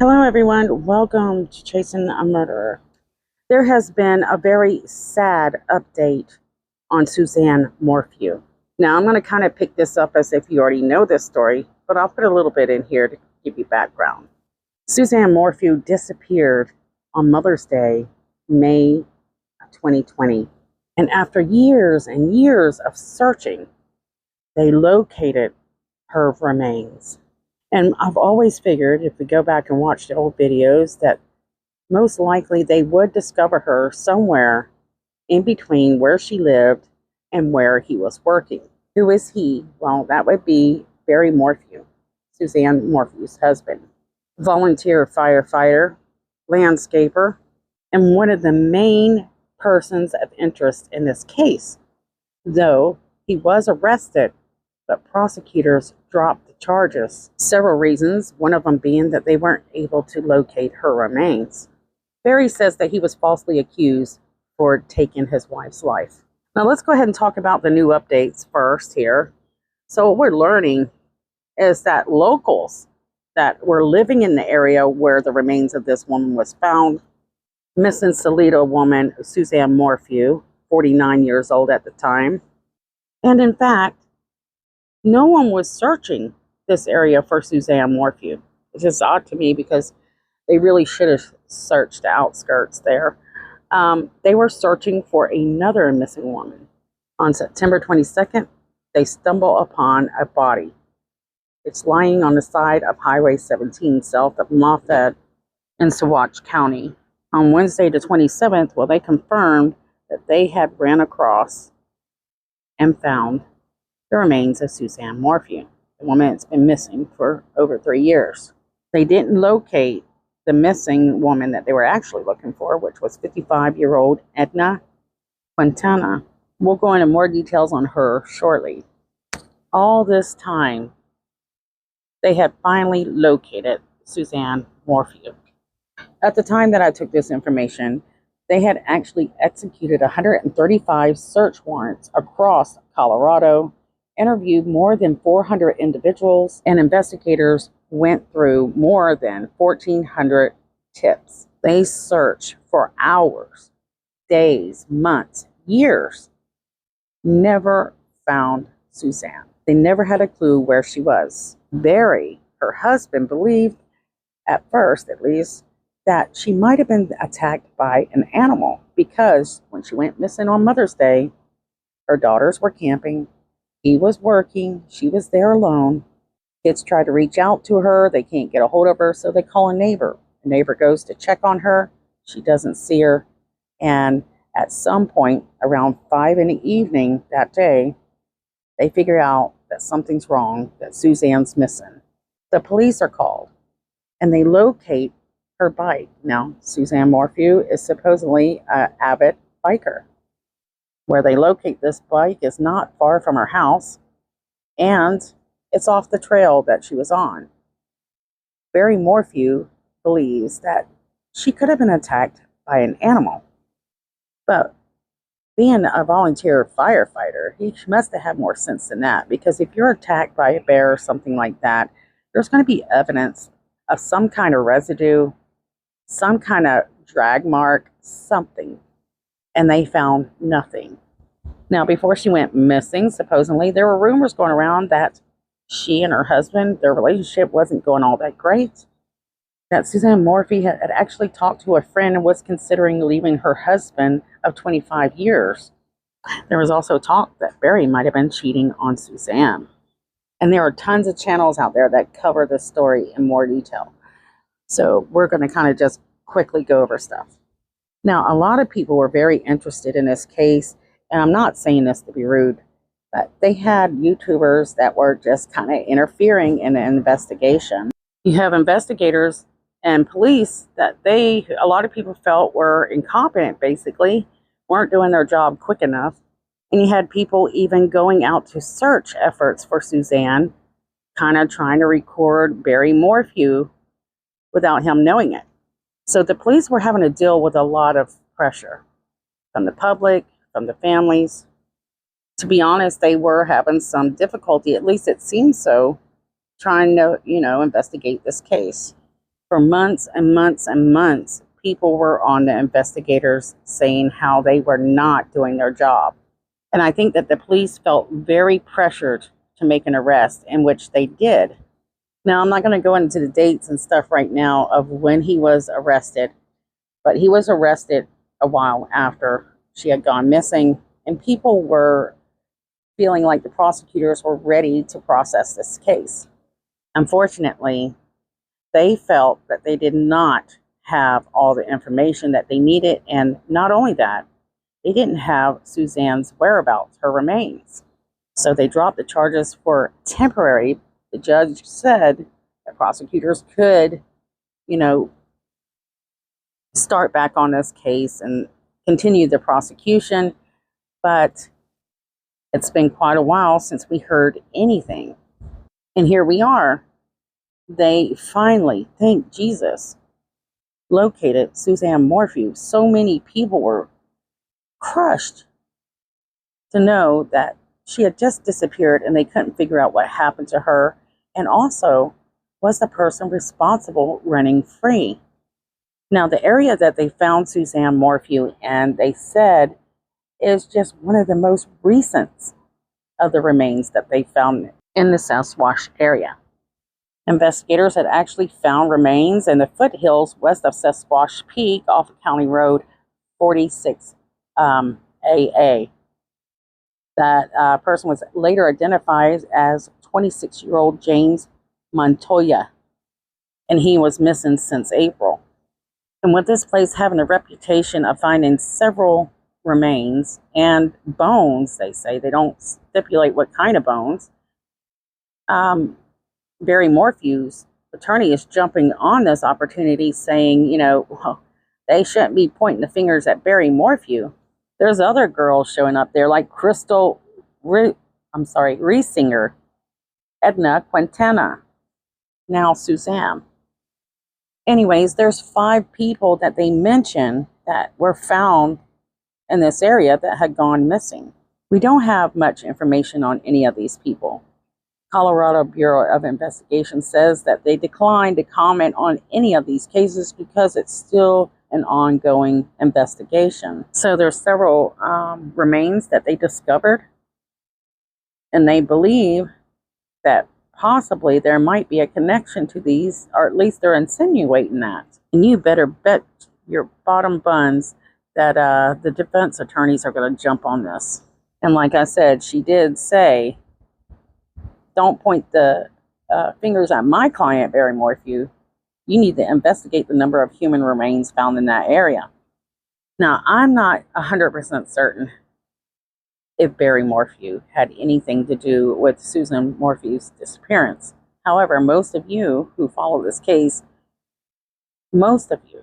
Hello, everyone. Welcome to Chasing a Murderer. There has been a very sad update on Suzanne Morphew. Now, I'm going to kind of pick this up as if you already know this story, but I'll put a little bit in here to give you background. Suzanne Morphew disappeared on Mother's Day, May 2020. And after years and years of searching, they located her remains. And I've always figured, if we go back and watch the old videos, that most likely they would discover her somewhere in between where she lived and where he was working. Who is he? Well, that would be Barry Morphew, Suzanne Morphew's husband. Volunteer firefighter, landscaper, and one of the main persons of interest in this case. Though he was arrested, but prosecutors dropped the charges. Several reasons, one of them being that they weren't able to locate her remains. Barry says that he was falsely accused for taking his wife's life. Now let's go ahead and talk about the new updates first here. So what we're learning is that locals that were living in the area where the remains of this woman was found, missing Salida woman Suzanne Morphew, 49 years old at the time, and in fact, no one was searching this area for Suzanne Morphew. It's just odd to me because they really should have searched the outskirts there. They were searching for another missing woman. On September 22nd, they stumble upon a body. It's lying on the side of Highway 17 south of Moffett in Saguache County. On Wednesday the 27th, well, they confirmed that they had ran across and found the remains of Suzanne Morphew, the woman that's been missing for over 3 years. They didn't locate the missing woman that they were actually looking for, which was 55-year-old Edna Quintana. We'll go into more details on her shortly. All this time, they had finally located Suzanne Morphew. At the time that I took this information, they had actually executed 135 search warrants across Colorado, interviewed more than 400 individuals, and investigators went through more than 1,400 tips. They searched for hours, days, months, years, never found Suzanne. They never had a clue where she was. Barry, her husband, believed, at first at least, that she might have been attacked by an animal because when she went missing on Mother's Day, her daughters were camping, he was working, she was there alone. Kids try to reach out to her, they can't get a hold of her, so they call a neighbor. The neighbor goes to check on her, she doesn't see her, and at some point around 5 in the evening that day, they figure out that something's wrong, that Suzanne's missing. The police are called, and they locate her bike. Now, Suzanne Morphew is supposedly an avid biker. Where they locate this bike is not far from her house, and it's off the trail that she was on. Barry Morphew believes that she could have been attacked by an animal. But being a volunteer firefighter, he must have had more sense than that, because if you're attacked by a bear or something like that, there's going to be evidence of some kind of residue, some kind of drag mark, something. And they found nothing. Now, before she went missing, supposedly, there were rumors going around that she and her husband, their relationship wasn't going all that great. That Suzanne Morphew had actually talked to a friend and was considering leaving her husband of 25 years. There was also talk that Barry might have been cheating on Suzanne. And there are tons of channels out there that cover this story in more detail. So we're going to kind of just quickly go over stuff. Now, a lot of people were very interested in this case, and I'm not saying this to be rude, but they had YouTubers that were just kind of interfering in the investigation. You have investigators and police that a lot of people felt were incompetent, basically, weren't doing their job quick enough. And you had people even going out to search efforts for Suzanne, kind of trying to record Barry Morphew without him knowing it. So the police were having to deal with a lot of pressure from the public, from the families. To be honest, they were having some difficulty, at least it seemed so, trying to, investigate this case. For months and months and months, people were on the investigators saying how they were not doing their job. And I think that the police felt very pressured to make an arrest, in which they did. Now, I'm not going to go into the dates and stuff right now of when he was arrested, but he was arrested a while after she had gone missing, and people were feeling like the prosecutors were ready to process this case. Unfortunately, they felt that they did not have all the information that they needed, and not only that, they didn't have Suzanne's whereabouts, her remains. So they dropped the charges for temporary. The judge said that prosecutors could, start back on this case and continue the prosecution, but it's been quite a while since we heard anything. And here we are. They finally, thank Jesus, located Suzanne Morphew. So many people were crushed to know that she had just disappeared and they couldn't figure out what happened to her, and also was the person responsible running free. Now, the area that they found Suzanne Morphew in, they said, is just one of the most recent of the remains that they found in the Saguache area. Investigators had actually found remains in the foothills west of Saguache Peak off of County Road 46 AA. That person was later identified as 26-year-old James Montoya, and he was missing since April. And with this place having a reputation of finding several remains and bones, they say, they don't stipulate what kind of bones, Barry Morphew's attorney is jumping on this opportunity saying, well, they shouldn't be pointing the fingers at Barry Morphew. There's other girls showing up there like Reisinger, Edna Quintana, now Suzanne. Anyways, there's 5 people that they mentioned that were found in this area that had gone missing. We don't have much information on any of these people. Colorado Bureau of Investigation says that they declined to comment on any of these cases because it's still an ongoing investigation. So there's several remains that they discovered, and they believe that possibly there might be a connection to these, or at least they're insinuating that. And you better bet your bottom buns that the defense attorneys are going to jump on this. And like I said, she did say, don't point the fingers at my client, Barry Morphew. You need to investigate the number of human remains found in that area. Now, I'm not 100% certain if Barry Morphew had anything to do with Suzanne Morphew's disappearance. However, most of you who follow this case, most of you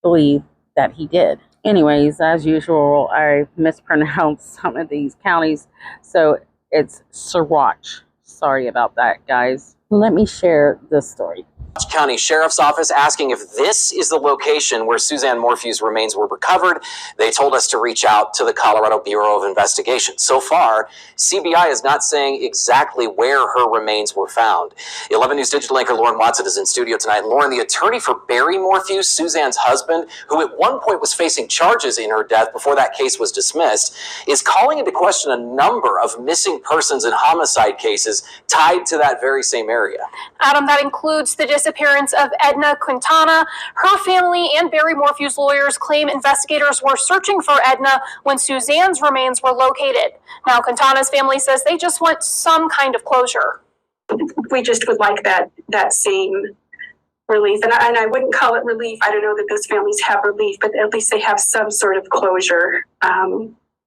believe that he did. Anyways, as usual, I mispronounced some of these counties, so it's Saguache. Sorry about that, guys. Let me share this story. County Sheriff's Office asking if this is the location where Suzanne Morphew's remains were recovered. They told us to reach out to the Colorado Bureau of Investigation. So far, CBI is not saying exactly where her remains were found. 11 News digital anchor Lauren Watson is in studio tonight. Lauren, the attorney for Barry Morphew, Suzanne's husband, who at one point was facing charges in her death before that case was dismissed, is calling into question a number of missing persons and homicide cases tied to that very same area. Adam, that includes the disappearance of Edna Quintana. Her family and Barry Morphew's lawyers claim investigators were searching for Edna when Suzanne's remains were located. Now, Quintana's family says they just want some kind of closure. We just would like that same relief. And I wouldn't call it relief. I don't know that those families have relief, but at least they have some sort of closure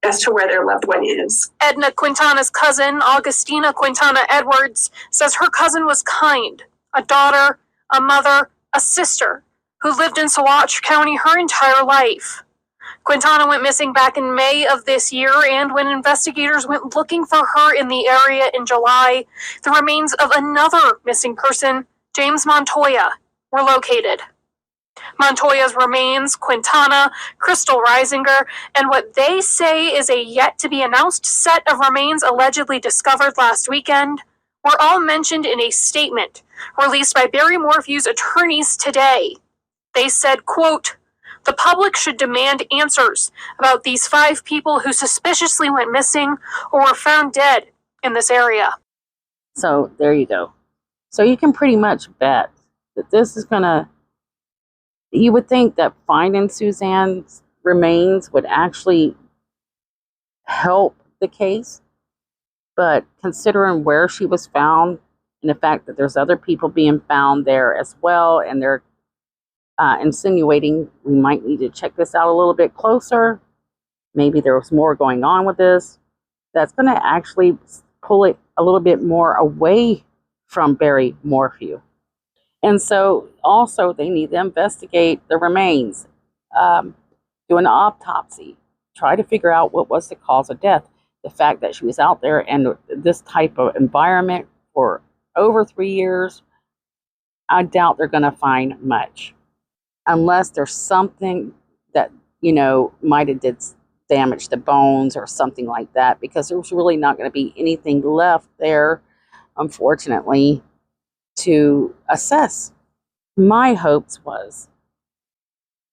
as to where their loved one is. Edna Quintana's cousin, Augustina Quintana Edwards, says her cousin was kind, a daughter, a mother, a sister, who lived in Saguache County her entire life. Quintana went missing back in May of this year, and when investigators went looking for her in the area in July, the remains of another missing person, James Montoya, were located. Montoya's remains, Quintana, Crystal Reisinger, and what they say is a yet-to-be-announced set of remains allegedly discovered last weekend were all mentioned in a statement released by Barry Morphew's attorneys today. They said, quote, "The public should demand answers about these 5 people who suspiciously went missing or were found dead in this area." So there you go. So you can pretty much bet that this is gonna, you would think that finding Suzanne's remains would actually help the case, but considering where she was found and the fact that there's other people being found there as well, and they're insinuating we might need to check this out a little bit closer, maybe there was more going on with this, that's going to actually pull it a little bit more away from Barry Morphew. And so also they need to investigate the remains, do an autopsy, try to figure out what was the cause of death. The fact that she was out there in this type of environment for over 3 years, I doubt they're going to find much. Unless there's something that, might have did damage to bones or something like that, because there's really not going to be anything left there, unfortunately, to assess. My hopes was,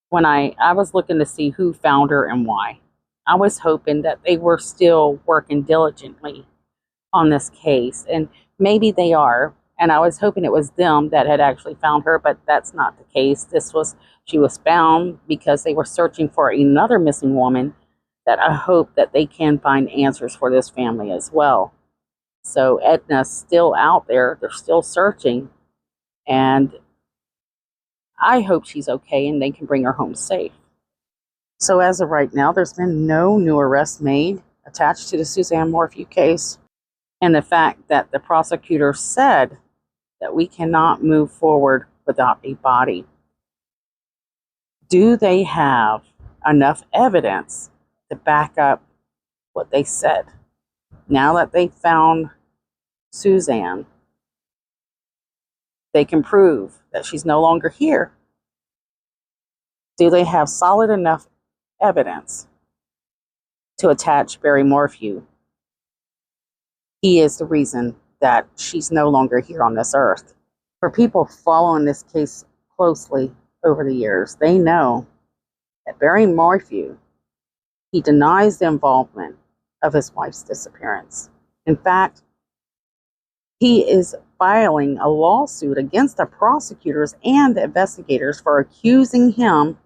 when I was looking to see who found her and why, I was hoping that they were still working diligently on this case, and maybe they are, and I was hoping it was them that had actually found her, but that's not the case. She was found because they were searching for another missing woman that I hope that they can find answers for this family as well. So Edna's still out there, they're still searching, and I hope she's okay and they can bring her home safe. So as of right now, there's been no new arrests made attached to the Suzanne Morphew case, and the fact that the prosecutor said that we cannot move forward without a body. Do they have enough evidence to back up what they said? Now that they found Suzanne, they can prove that she's no longer here. Do they have solid enough evidence to attach Barry Morphew? He is the reason that she's no longer here on this earth. For people following this case closely over the years, they know that Barry Morphew, he denies the involvement of his wife's disappearance. In fact, he is filing a lawsuit against the prosecutors and the investigators for accusing him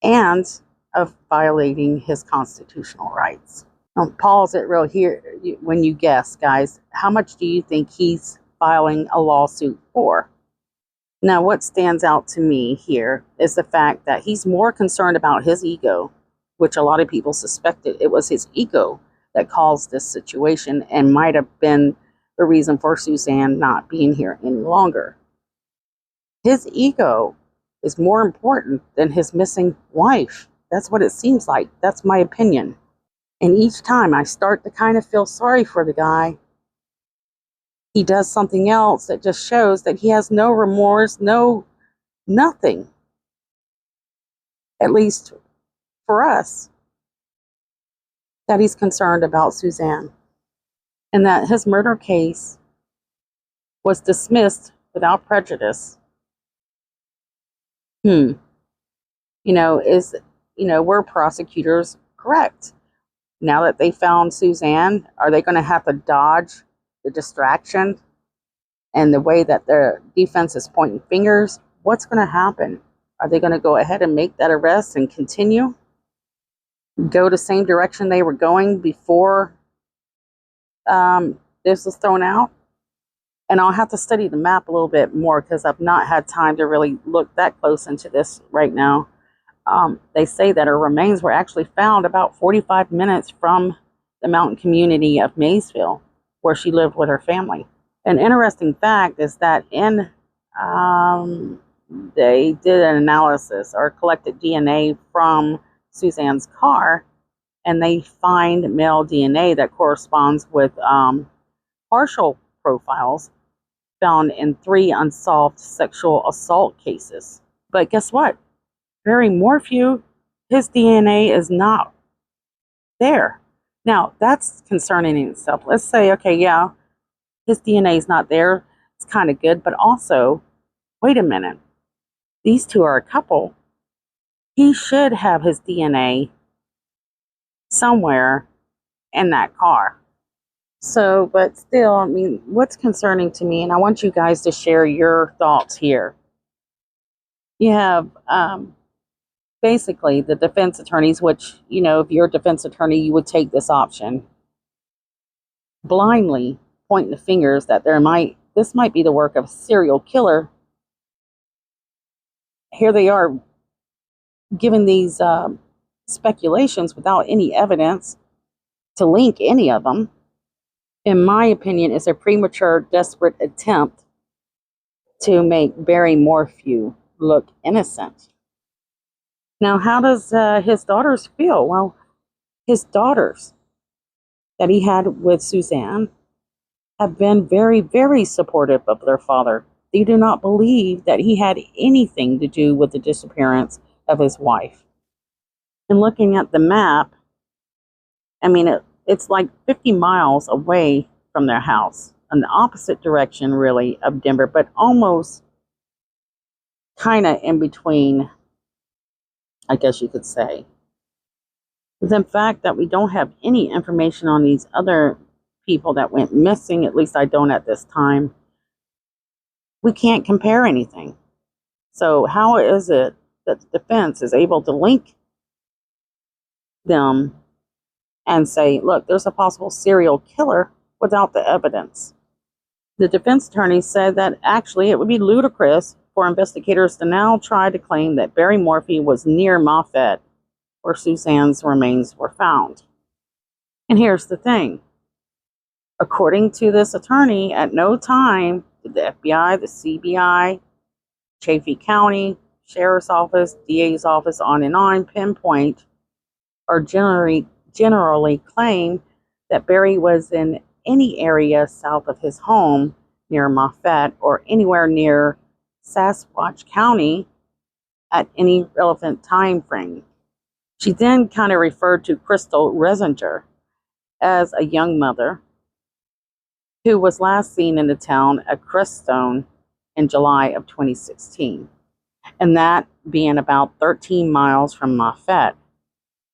and of violating his constitutional rights. I'll pause it real here when you guess, guys. How much do you think he's filing a lawsuit for? Now, what stands out to me here is the fact that he's more concerned about his ego, which a lot of people suspected it was his ego that caused this situation and might have been the reason for Suzanne not being here any longer. His ego is more important than his missing wife. That's what it seems like. That's my opinion. And each time I start to kind of feel sorry for the guy, he does something else that just shows that he has no remorse, nothing. At least for us, that he's concerned about Suzanne. And that his murder case was dismissed without prejudice. Were prosecutors correct? Now that they found Suzanne, are they going to have to dodge the distraction and the way that their defense is pointing fingers? What's going to happen? Are they going to go ahead and make that arrest and continue? Go the same direction they were going before this was thrown out? And I'll have to study the map a little bit more because I've not had time to really look that close into this right now. They say that her remains were actually found about 45 minutes from the mountain community of Maysville, where she lived with her family. An interesting fact is that they did an analysis or collected DNA from Suzanne's car, and they find male DNA that corresponds with partial profiles found in 3 unsolved sexual assault cases. But guess what? Barry Morphew, his DNA is not there. Now, that's concerning in itself. Let's say, okay, yeah, his DNA is not there. It's kind of good, but also, wait a minute. These two are a couple. He should have his DNA somewhere in that car. So, but still, I mean, what's concerning to me, and I want you guys to share your thoughts here. You have basically the defense attorneys, which, you know, if you're a defense attorney, you would take this option, blindly pointing the fingers that this might be the work of a serial killer. Here they are giving these speculations without any evidence to link any of them. In my opinion, it's a premature, desperate attempt to make Barry Morphew look innocent. Now, how does his daughters feel? Well, his daughters that he had with Suzanne have been very, very supportive of their father. They do not believe that he had anything to do with the disappearance of his wife. And looking at the map, I mean, it's like 50 miles away from their house, in the opposite direction, really, of Denver, but almost kind of in between, I guess you could say. The fact that we don't have any information on these other people that went missing, at least I don't at this time, we can't compare anything. So how is it that the defense is able to link them and say, look, there's a possible serial killer without the evidence? The defense attorney said that actually it would be ludicrous for investigators to now try to claim that Barry Morphew was near Moffett, where Suzanne's remains were found. And here's the thing. According to this attorney, at no time did the FBI, the CBI, Chaffee County, Sheriff's Office, DA's office, on and on, pinpoint or generally claim that Barry was in any area south of his home near Moffett or anywhere near Saguache County at any relevant time frame. She then kind of referred to Crystal Resinger as a young mother who was last seen in the town of Crestone in July of 2016, and that being about 13 miles from Moffett.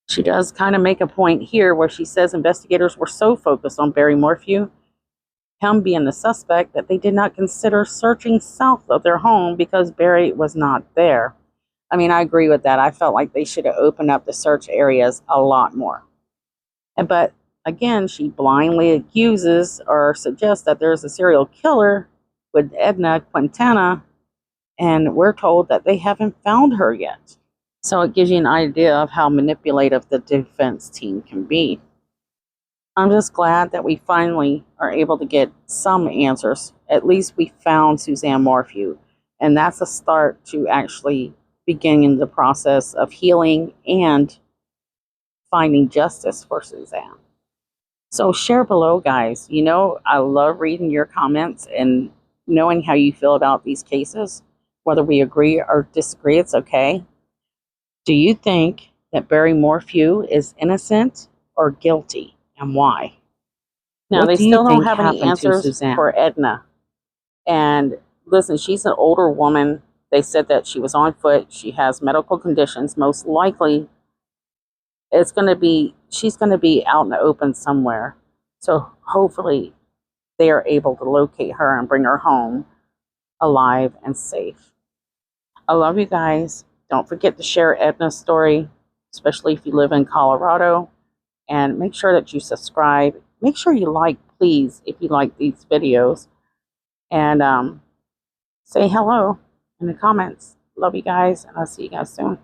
She does kind of make a point here where she says investigators were so focused on Barry Morphew, him being the suspect, that they did not consider searching south of their home because Barry was not there. I mean, I agree with that. I felt like they should have opened up the search areas a lot more. But again, she blindly accuses or suggests that there's a serial killer with Edna Quintana, and we're told that they haven't found her yet. So it gives you an idea of how manipulative the defense team can be. I'm just glad that we finally are able to get some answers. At least we found Suzanne Morphew, and that's a start to actually beginning the process of healing and finding justice for Suzanne. So share below, guys. You know, I love reading your comments and knowing how you feel about these cases. Whether we agree or disagree, it's okay. Do you think that Barry Morphew is innocent or guilty, and why? Now, they still don't have any answers for Edna. And listen, she's an older woman. They said that she was on foot. She has medical conditions. Most likely, she's going to be out in the open somewhere. So hopefully they are able to locate her and bring her home alive and safe. I love you guys. Don't forget to share Edna's story, especially if you live in Colorado. And make sure that you subscribe. Make sure you like, please, if you like these videos. And say hello in the comments. Love you guys, and I'll see you guys soon.